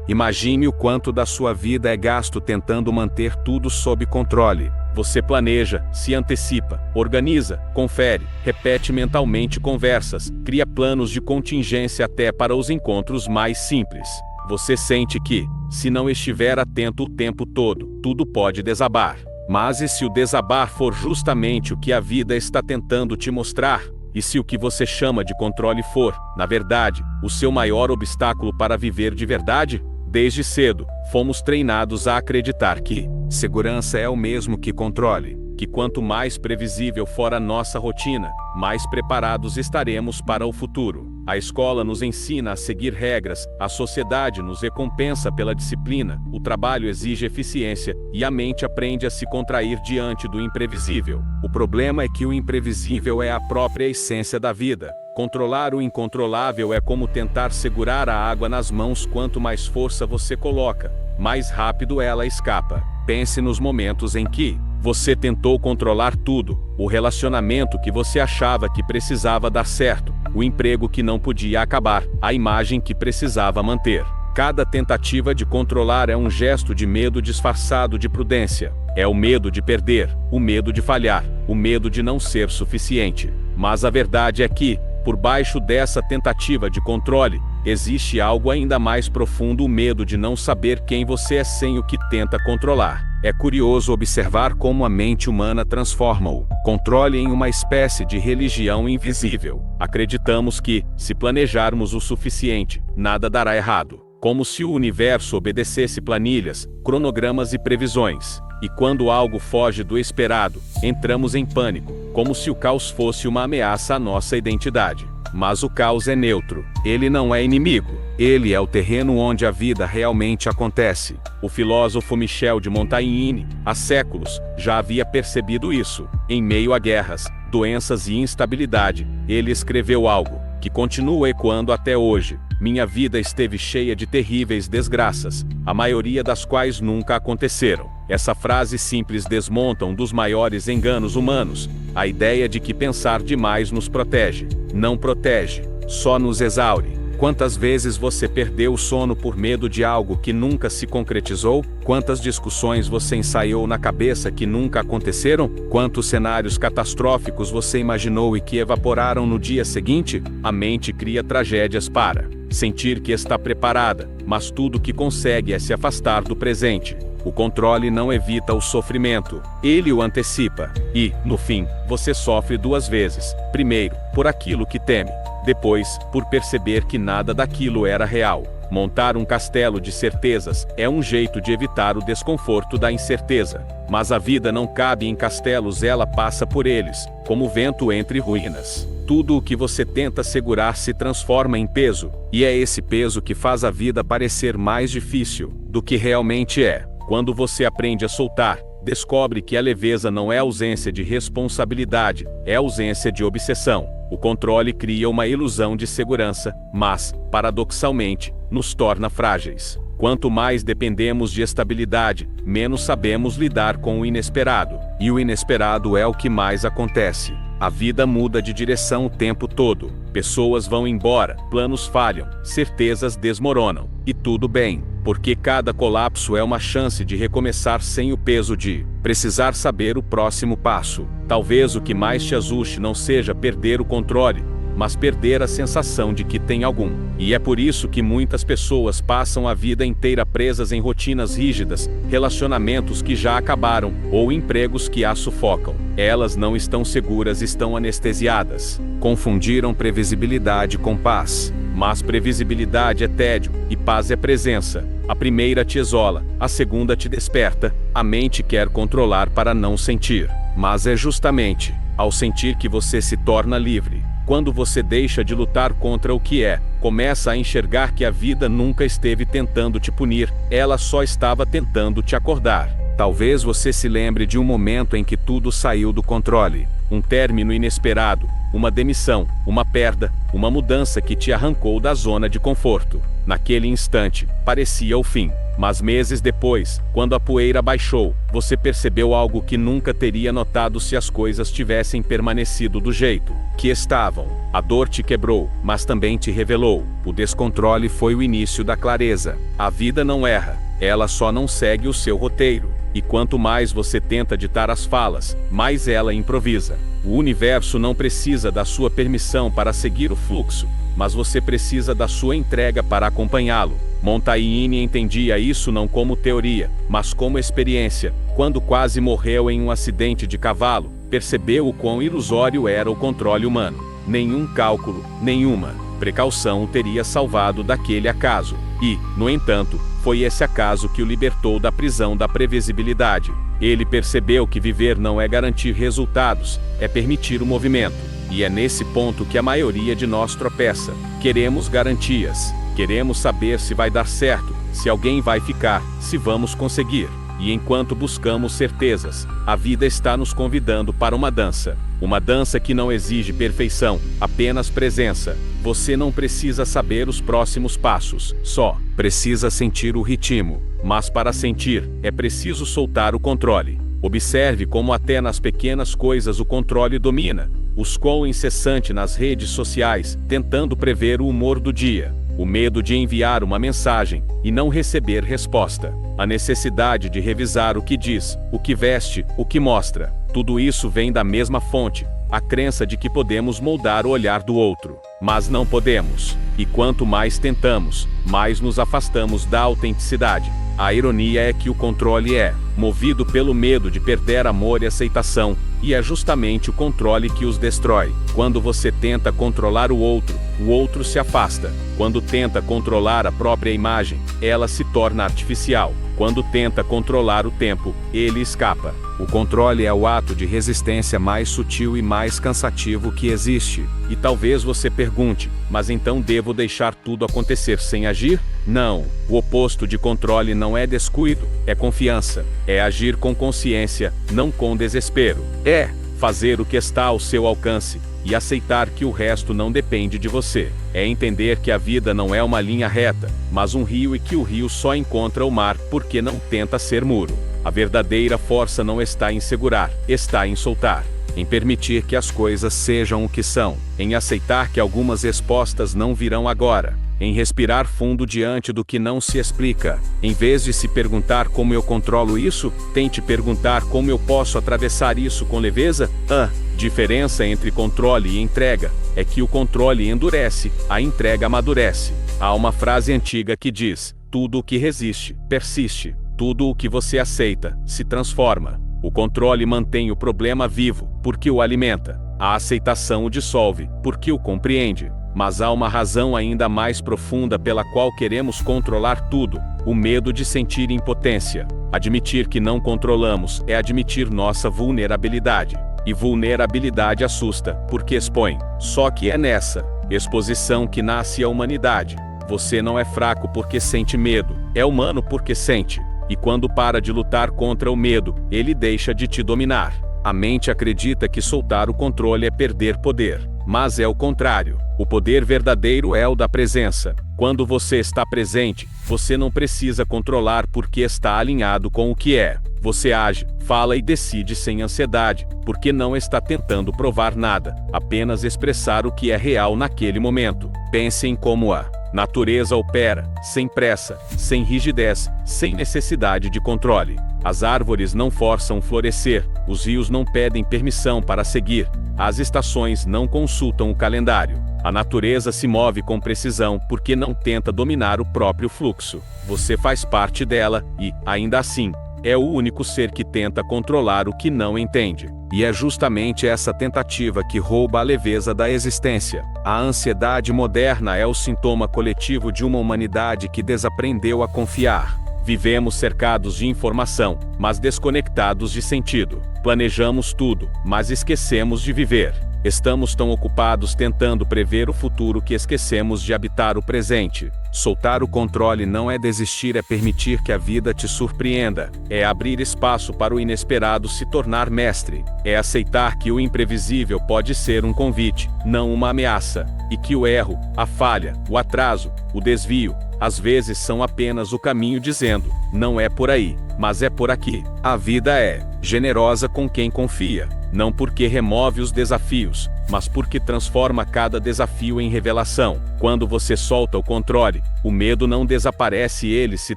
Imagine o quanto da sua vida é gasto tentando manter tudo sob controle. Você planeja, se antecipa, organiza, confere, repete mentalmente conversas, cria planos de contingência até para os encontros mais simples. Você sente que, se não estiver atento o tempo todo, tudo pode desabar. Mas e se o desabar for justamente o que a vida está tentando te mostrar? E se o que você chama de controle for, na verdade, o seu maior obstáculo para viver de verdade? Desde cedo, fomos treinados a acreditar que segurança é o mesmo que controle, que quanto mais previsível for a nossa rotina, mais preparados estaremos para o futuro. A escola nos ensina a seguir regras, a sociedade nos recompensa pela disciplina, o trabalho exige eficiência, e a mente aprende a se contrair diante do imprevisível. O problema é que o imprevisível é a própria essência da vida. Controlar o incontrolável é como tentar segurar a água nas mãos. Quanto mais força você coloca, mais rápido ela escapa. Pense nos momentos em que você tentou controlar tudo: o relacionamento que você achava que precisava dar certo, o emprego que não podia acabar, a imagem que precisava manter. Cada tentativa de controlar é um gesto de medo disfarçado de prudência. É o medo de perder, o medo de falhar, o medo de não ser suficiente. Mas a verdade é que, por baixo dessa tentativa de controle, existe algo ainda mais profundo: o medo de não saber quem você é sem o que tenta controlar. É curioso observar como a mente humana transforma o controle em uma espécie de religião invisível. Acreditamos que, se planejarmos o suficiente, nada dará errado. Como se o universo obedecesse planilhas, cronogramas e previsões. E quando algo foge do esperado, entramos em pânico, como se o caos fosse uma ameaça à nossa identidade. Mas o caos é neutro, ele não é inimigo, ele é o terreno onde a vida realmente acontece. O filósofo Michel de Montaigne, há séculos, já havia percebido isso. Em meio a guerras, doenças e instabilidade, ele escreveu algo que continua ecoando até hoje: minha vida esteve cheia de terríveis desgraças, a maioria das quais nunca aconteceram. Essa frase simples desmonta um dos maiores enganos humanos: a ideia de que pensar demais nos protege. Não protege, só nos exaure. Quantas vezes você perdeu o sono por medo de algo que nunca se concretizou? Quantas discussões você ensaiou na cabeça que nunca aconteceram? Quantos cenários catastróficos você imaginou e que evaporaram no dia seguinte? A mente cria tragédias para sentir que está preparada, mas tudo que consegue é se afastar do presente. O controle não evita o sofrimento, ele o antecipa. E, no fim, você sofre duas vezes: primeiro, por aquilo que teme; depois, por perceber que nada daquilo era real. Montar um castelo de certezas é um jeito de evitar o desconforto da incerteza. Mas a vida não cabe em castelos, ela passa por eles, como vento entre ruínas. Tudo o que você tenta segurar se transforma em peso, e é esse peso que faz a vida parecer mais difícil do que realmente é. Quando você aprende a soltar, descobre que a leveza não é ausência de responsabilidade, é ausência de obsessão. O controle cria uma ilusão de segurança, mas, paradoxalmente, nos torna frágeis. Quanto mais dependemos de estabilidade, menos sabemos lidar com o inesperado. E o inesperado é o que mais acontece. A vida muda de direção o tempo todo. Pessoas vão embora, planos falham, certezas desmoronam. E tudo bem, porque cada colapso é uma chance de recomeçar sem o peso de precisar saber o próximo passo. Talvez o que mais te assuste não seja perder o controle, mas perder a sensação de que tem algum. E é por isso que muitas pessoas passam a vida inteira presas em rotinas rígidas, relacionamentos que já acabaram, ou empregos que as sufocam. Elas não estão seguras, estão anestesiadas. Confundiram previsibilidade com paz. Mas previsibilidade é tédio, e paz é presença. A primeira te isola, a segunda te desperta. A mente quer controlar para não sentir. Mas é justamente ao sentir que você se torna livre. Quando você deixa de lutar contra o que é, começa a enxergar que a vida nunca esteve tentando te punir, ela só estava tentando te acordar. Talvez você se lembre de um momento em que tudo saiu do controle. Um término inesperado, uma demissão, uma perda, uma mudança que te arrancou da zona de conforto. Naquele instante, parecia o fim. Mas meses depois, quando a poeira baixou, você percebeu algo que nunca teria notado se as coisas tivessem permanecido do jeito que estavam. A dor te quebrou, mas também te revelou. O descontrole foi o início da clareza. A vida não erra, ela só não segue o seu roteiro. E quanto mais você tenta ditar as falas, mais ela improvisa. O universo não precisa da sua permissão para seguir o fluxo, mas você precisa da sua entrega para acompanhá-lo. Montaigne entendia isso não como teoria, mas como experiência. Quando quase morreu em um acidente de cavalo, percebeu o quão ilusório era o controle humano. Nenhum cálculo, nenhuma precaução o teria salvado daquele acaso. E, no entanto, foi esse acaso que o libertou da prisão da previsibilidade. Ele percebeu que viver não é garantir resultados, é permitir o movimento. E é nesse ponto que a maioria de nós tropeça. Queremos garantias. Queremos saber se vai dar certo, se alguém vai ficar, se vamos conseguir. E enquanto buscamos certezas, a vida está nos convidando para uma dança. Uma dança que não exige perfeição, apenas presença. Você não precisa saber os próximos passos, só precisa sentir o ritmo. Mas para sentir, é preciso soltar o controle. Observe como até nas pequenas coisas o controle domina. O scroll incessante nas redes sociais, tentando prever o humor do dia. O medo de enviar uma mensagem e não receber resposta. A necessidade de revisar o que diz, o que veste, o que mostra. Tudo isso vem da mesma fonte, a crença de que podemos moldar o olhar do outro. Mas não podemos. E quanto mais tentamos, mais nos afastamos da autenticidade. A ironia é que o controle é movido pelo medo de perder amor e aceitação, e é justamente o controle que os destrói. Quando você tenta controlar o outro se afasta. Quando tenta controlar a própria imagem, ela se torna artificial. Quando tenta controlar o tempo, ele escapa. O controle é o ato de resistência mais sutil e mais cansativo que existe. E talvez você pergunte, mas então devo deixar tudo acontecer sem agir? Não. O oposto de controle não é descuido, é confiança. É agir com consciência, não com desespero. É fazer o que está ao seu alcance e aceitar que o resto não depende de você. É entender que a vida não é uma linha reta, mas um rio e que o rio só encontra o mar porque não tenta ser muro. A verdadeira força não está em segurar, está em soltar. Em permitir que as coisas sejam o que são, em aceitar que algumas respostas não virão agora, em respirar fundo diante do que não se explica. Em vez de se perguntar como eu controlo isso, tente perguntar como eu posso atravessar isso com leveza. A diferença entre controle e entrega é que o controle endurece, a entrega amadurece. Há uma frase antiga que diz: tudo o que resiste, persiste. Tudo o que você aceita, se transforma. O controle mantém o problema vivo, porque o alimenta. A aceitação o dissolve, porque o compreende. Mas há uma razão ainda mais profunda pela qual queremos controlar tudo: o medo de sentir impotência. Admitir que não controlamos é admitir nossa vulnerabilidade. E vulnerabilidade assusta, porque expõe. Só que é nessa exposição que nasce a humanidade. Você não é fraco porque sente medo, é humano porque sente. E quando para de lutar contra o medo, ele deixa de te dominar. A mente acredita que soltar o controle é perder poder. Mas é o contrário. O poder verdadeiro é o da presença. Quando você está presente, você não precisa controlar porque está alinhado com o que é. Você age, fala e decide sem ansiedade, porque não está tentando provar nada, apenas expressar o que é real naquele momento. Pense em como a natureza opera, sem pressa, sem rigidez, sem necessidade de controle. As árvores não forçam florescer, os rios não pedem permissão para seguir, as estações não consultam o calendário. A natureza se move com precisão porque não tenta dominar o próprio fluxo. Você faz parte dela e, ainda assim, é o único ser que tenta controlar o que não entende. E é justamente essa tentativa que rouba a leveza da existência. A ansiedade moderna é o sintoma coletivo de uma humanidade que desaprendeu a confiar. Vivemos cercados de informação, mas desconectados de sentido. Planejamos tudo, mas esquecemos de viver. Estamos tão ocupados tentando prever o futuro que esquecemos de habitar o presente. Soltar o controle não é desistir, é permitir que a vida te surpreenda. É abrir espaço para o inesperado se tornar mestre. É aceitar que o imprevisível pode ser um convite, não uma ameaça. E que o erro, a falha, o atraso, o desvio, às vezes são apenas o caminho dizendo: não é por aí, mas é por aqui. A vida é generosa com quem confia. Não porque remove os desafios, mas porque transforma cada desafio em revelação. Quando você solta o controle, o medo não desaparece, ele se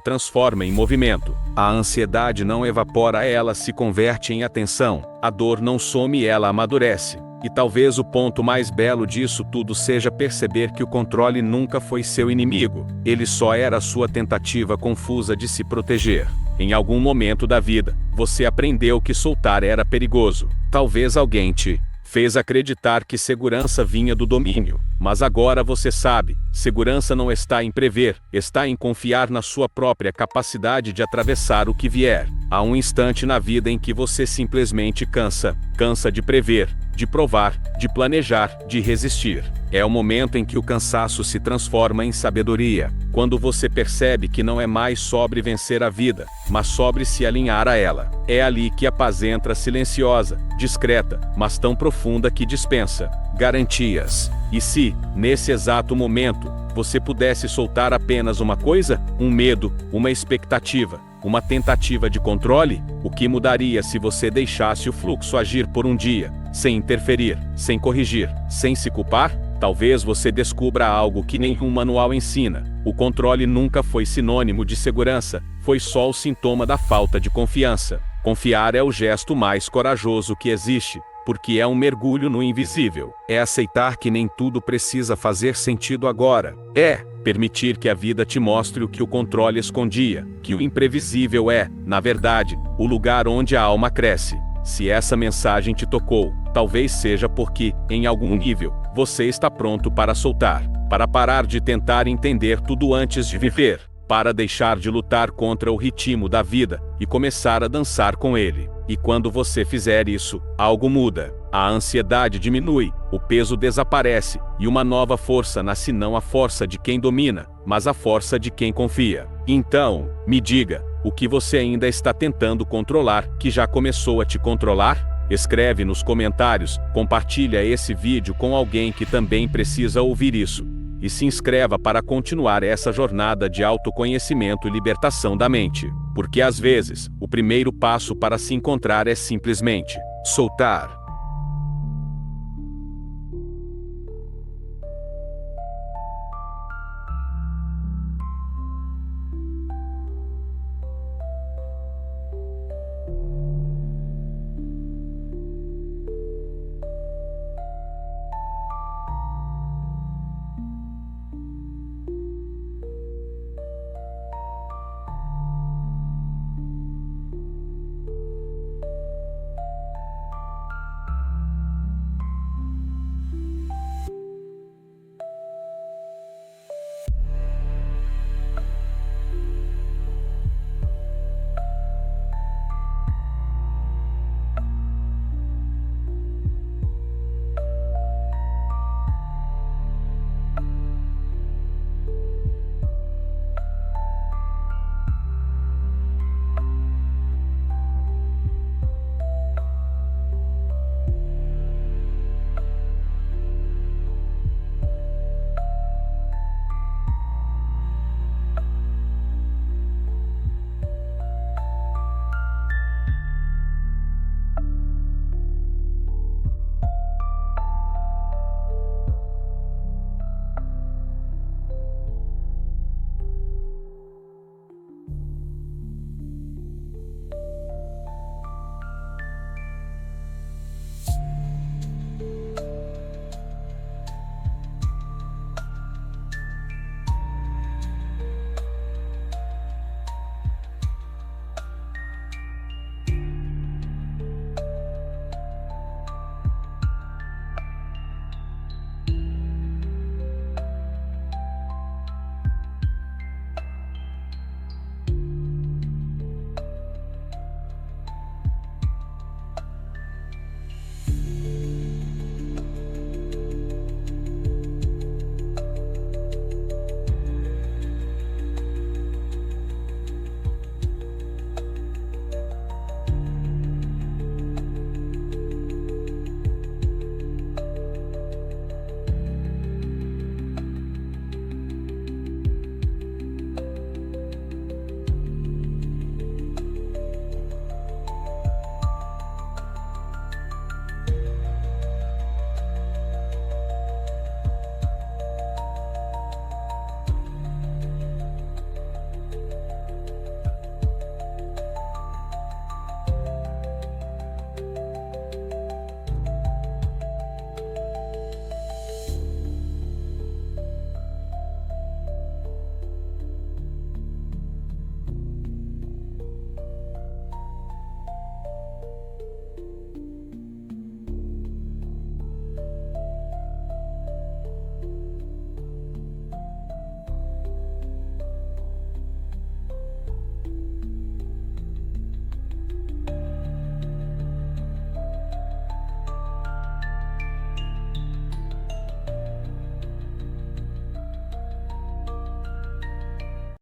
transforma em movimento. A ansiedade não evapora, ela se converte em atenção. A dor não some, ela amadurece. E talvez o ponto mais belo disso tudo seja perceber que o controle nunca foi seu inimigo. Ele só era sua tentativa confusa de se proteger. Em algum momento da vida, você aprendeu que soltar era perigoso. Talvez alguém te fez acreditar que segurança vinha do domínio. Mas agora você sabe, segurança não está em prever, está em confiar na sua própria capacidade de atravessar o que vier. Há um instante na vida em que você simplesmente cansa de prever, de provar, de planejar, de resistir. É o momento em que o cansaço se transforma em sabedoria. Quando você percebe que não é mais sobre vencer a vida, mas sobre se alinhar a ela. É ali que a paz entra, silenciosa, discreta, mas tão profunda que dispensa garantias. E se, nesse exato momento, você pudesse soltar apenas uma coisa, um medo, uma expectativa, uma tentativa de controle, o que mudaria se você deixasse o fluxo agir por um dia, sem interferir, sem corrigir, sem se culpar? Talvez você descubra algo que nenhum manual ensina. O controle nunca foi sinônimo de segurança, foi só o sintoma da falta de confiança. Confiar é o gesto mais corajoso que existe, porque é um mergulho no invisível. É aceitar que nem tudo precisa fazer sentido agora. É permitir que a vida te mostre o que o controle escondia, que o imprevisível é, na verdade, o lugar onde a alma cresce. Se essa mensagem te tocou, talvez seja porque, em algum nível, você está pronto para soltar, para parar de tentar entender tudo antes de viver, para deixar de lutar contra o ritmo da vida e começar a dançar com ele. E quando você fizer isso, algo muda. A ansiedade diminui, o peso desaparece, e uma nova força nasce, não a força de quem domina, mas a força de quem confia. Então, me diga, o que você ainda está tentando controlar, que já começou a te controlar? Escreve nos comentários, compartilha esse vídeo com alguém que também precisa ouvir isso. E se inscreva para continuar essa jornada de autoconhecimento e libertação da mente. Porque às vezes, o primeiro passo para se encontrar é simplesmente soltar.